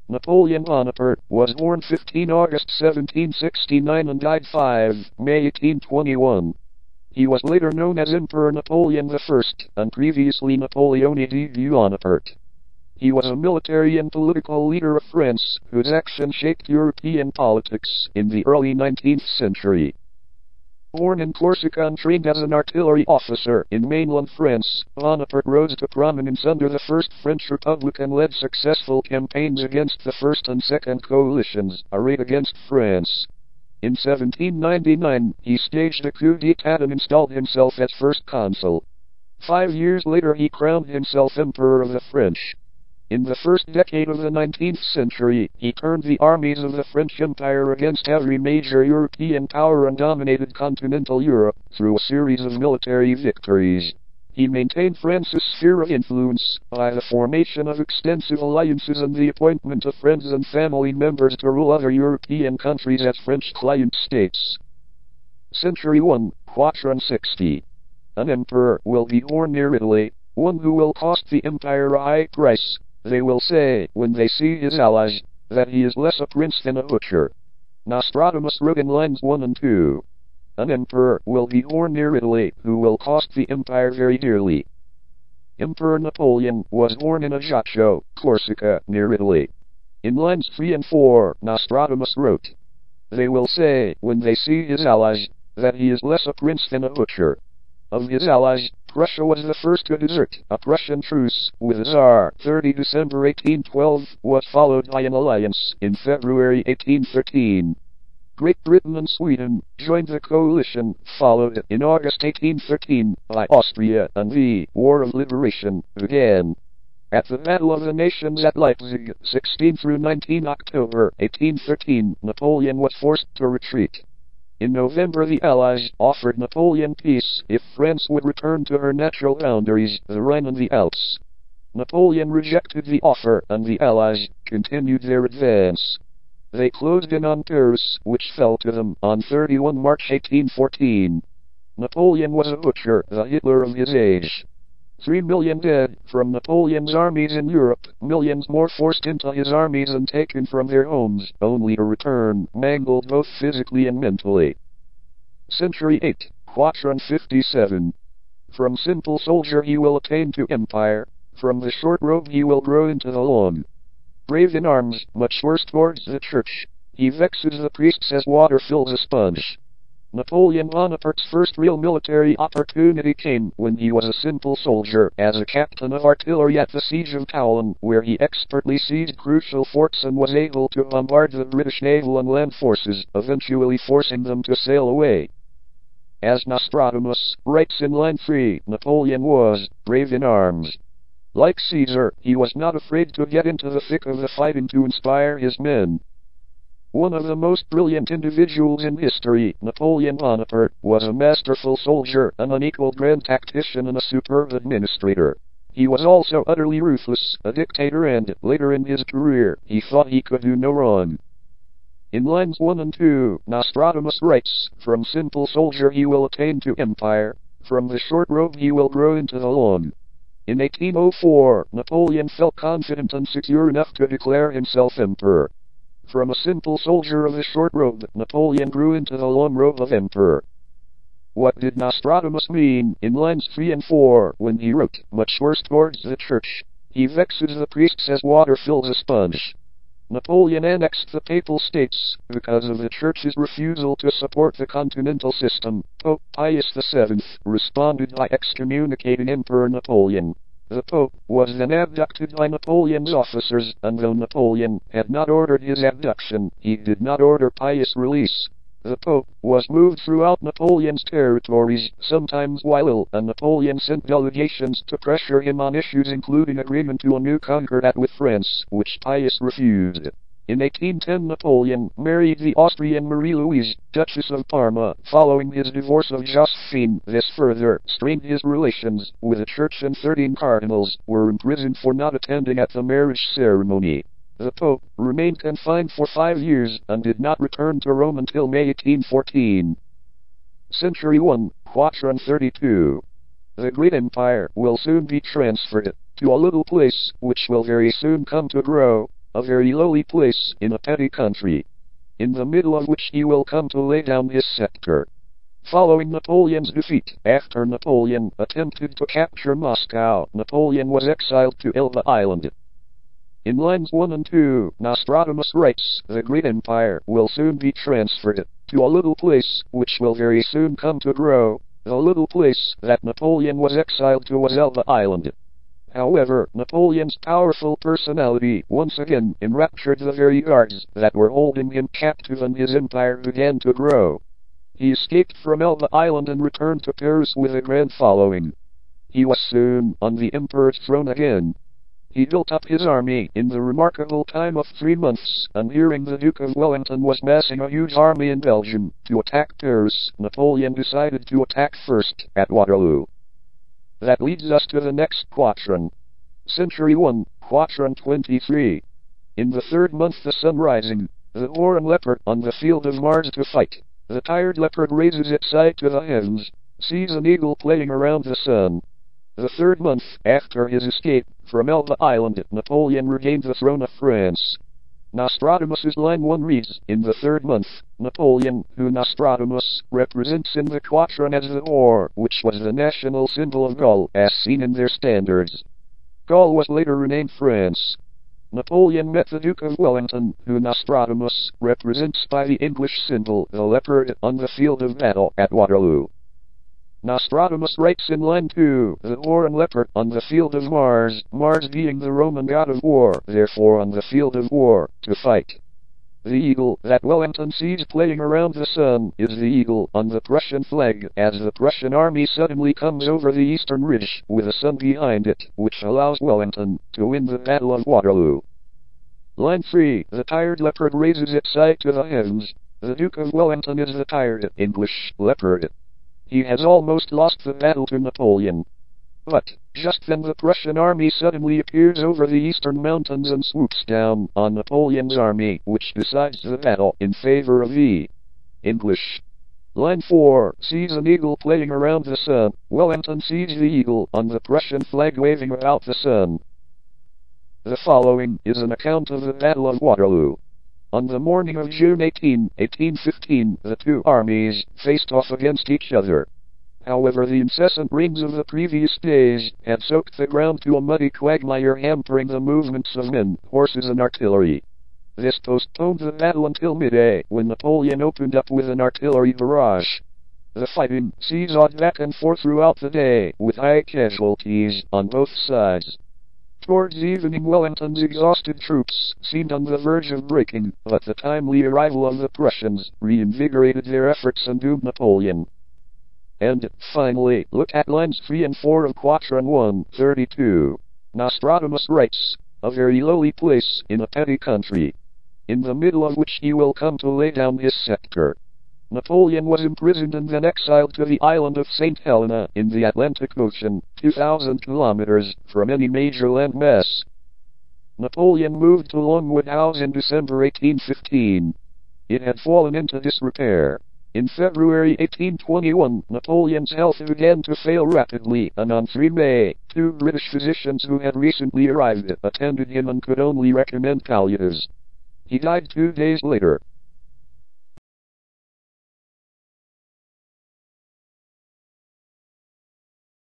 Napoleon Bonaparte was born 15 August 1769 and died 5 May 1821. He was later known as Emperor Napoleon I and previously Napoleon and Bonaparte. He was a military and political leader of France whose action shaped European politics in the early 19th century. Born in Corsica and trained as an artillery officer in mainland France, Bonaparte rose to prominence under the First French Republic and led successful campaigns against the First and Second Coalitions, arrayed against France. In 1799, he staged a coup d'état and installed himself as first consul. 5 years later he crowned himself Emperor of the French. In the first decade of the 19th century, he turned the armies of the French Empire against every major European power and dominated continental Europe through a series of military victories. He maintained France's sphere of influence by the formation of extensive alliances and the appointment of friends and family members to rule other European countries as French client states. Century 1, Quatrain 60. An emperor will be born near Italy, one who will cost the empire a high price. They will say, when they see his allies, that he is less a prince than a butcher. Nostradamus wrote in lines 1 and 2. An emperor will be born near Italy, who will cost the empire very dearly. Emperor Napoleon was born in Ajaccio, Corsica, near Italy. In lines 3 and 4, Nostradamus wrote, they will say, when they see his allies, that he is less a prince than a butcher. Of his allies, Prussia was the first to desert. A Prussian truce with the Tsar, 30 December 1812, was followed by an alliance in February 1813. Great Britain and Sweden joined the coalition, followed in August 1813 by Austria, and the War of Liberation began. At the Battle of the Nations at Leipzig, 16 through 19 October 1813, Napoleon was forced to retreat. In November the Allies offered Napoleon peace if France would return to her natural boundaries, the Rhine and the Alps. Napoleon rejected the offer and the Allies continued their advance. They closed in on Paris, which fell to them on 31 March 1814. Napoleon was a butcher, the Hitler of his age. 3 million dead from Napoleon's armies in Europe, millions more forced into his armies and taken from their homes, only to return mangled both physically and mentally. Century 8, Quatrain 57. From simple soldier he will attain to empire, from the short robe he will grow into the long. Brave in arms, much worse towards the church, he vexes the priests as water fills a sponge. Napoleon Bonaparte's first real military opportunity came when he was a simple soldier as a captain of artillery at the siege of Toulon, where he expertly seized crucial forts and was able to bombard the British naval and land forces, eventually forcing them to sail away. As Nostradamus writes in line 3, Napoleon was brave in arms. Like Caesar, he was not afraid to get into the thick of the fighting to inspire his men. One of the most brilliant individuals in history, Napoleon Bonaparte, was a masterful soldier, an unequaled grand tactician and a superb administrator. He was also utterly ruthless, a dictator, and, later in his career, he thought he could do no wrong. In lines 1 and 2, Nostradamus writes, from simple soldier he will attain to empire, from the short robe he will grow into the long. In 1804, Napoleon felt confident and secure enough to declare himself emperor. From a simple soldier of the short robe, Napoleon grew into the long robe of emperor. What did Nostradamus mean in lines 3 and 4 when he wrote, much worse towards the church, he vexes the priests as water fills a sponge? Napoleon annexed the Papal States because of the Church's refusal to support the continental system. Pope Pius VII responded by excommunicating Emperor Napoleon. The Pope was then abducted by Napoleon's officers, and though Napoleon had not ordered his abduction, he did not order Pius' release. The Pope was moved throughout Napoleon's territories, sometimes while ill, and Napoleon sent delegations to pressure him on issues including agreement to a new concordat with France, which Pius refused. In 1810 Napoleon married the Austrian Marie-Louise, Duchess of Parma, following his divorce of Josephine. This further strained his relations with the Church, and 13 cardinals were imprisoned for not attending at the marriage ceremony. The Pope remained confined for 5 years and did not return to Rome until May 1814. Century 1, Quatrain 32. The great empire will soon be transferred to a little place which will very soon come to grow a very lowly place in a petty country, in the middle of which he will come to lay down his scepter. Following Napoleon's defeat, after Napoleon attempted to capture Moscow, Napoleon was exiled to Elba Island. In lines 1 and 2, Nostradamus writes, the great empire will soon be transferred to a little place, which will very soon come to grow. The little place that Napoleon was exiled to was Elba Island. However, Napoleon's powerful personality once again enraptured the very guards that were holding him captive, and his empire began to grow. He escaped from Elba Island and returned to Paris with a grand following. He was soon on the emperor's throne again. He built up his army in the remarkable time of 3 months, and hearing the Duke of Wellington was massing a huge army in Belgium to attack Paris, Napoleon decided to attack first at Waterloo. That leads us to the next quatrain. Century 1, quatrain 23. In the 3rd month the sun rising, the horned leopard on the field of Mars to fight. The tired leopard raises its sight to the heavens, sees an eagle playing around the sun. The 3rd month after his escape from Elba Island, Napoleon regained the throne of France. Nostradamus's line 1 reads, in the 3rd month, Napoleon, who Nostradamus represents in the quatrain as the oar, which was the national symbol of Gaul, as seen in their standards. Gaul was later renamed France. Napoleon met the Duke of Wellington, who Nostradamus represents by the English symbol, the leopard, on the field of battle at Waterloo. Nostradamus writes in line 2, the horned leopard on the field of Mars, Mars being the Roman god of war, therefore on the field of war, to fight. The eagle that Wellington sees playing around the sun is the eagle on the Prussian flag, as the Prussian army suddenly comes over the eastern ridge with the sun behind it, which allows Wellington to win the Battle of Waterloo. Line 3, the tired leopard raises its sight to the heavens. The Duke of Wellington is the tired English leopard. He has almost lost the battle to Napoleon. But, just then the Prussian army suddenly appears over the eastern mountains and swoops down on Napoleon's army, which decides the battle in favor of the English. Line 4, sees an eagle playing around the sun. Wellington sees the eagle on the Prussian flag waving about the sun. The following is an account of the Battle of Waterloo. On the morning of June 18, 1815, the two armies faced off against each other. However, the incessant rains of the previous days had soaked the ground to a muddy quagmire, hampering the movements of men, horses, and artillery. This postponed the battle until midday, when Napoleon opened up with an artillery barrage. The fighting seesawed back and forth throughout the day, with high casualties on both sides. Towards evening, Wellington's exhausted troops seemed on the verge of breaking, but the timely arrival of the Prussians reinvigorated their efforts and doomed Napoleon. And, finally, look at lines 3 and 4 of quatrain 132. Nostradamus writes, a very lowly place in a petty country, in the middle of which he will come to lay down his scepter. Napoleon was imprisoned and then exiled to the island of St. Helena in the Atlantic Ocean, 2,000 kilometers from any major landmass. Napoleon moved to Longwood House in December 1815. It had fallen into disrepair. In February 1821, Napoleon's health began to fail rapidly, and on 3 May, 2 British physicians who had recently arrived attended him and could only recommend palliatives. He died 2 days later.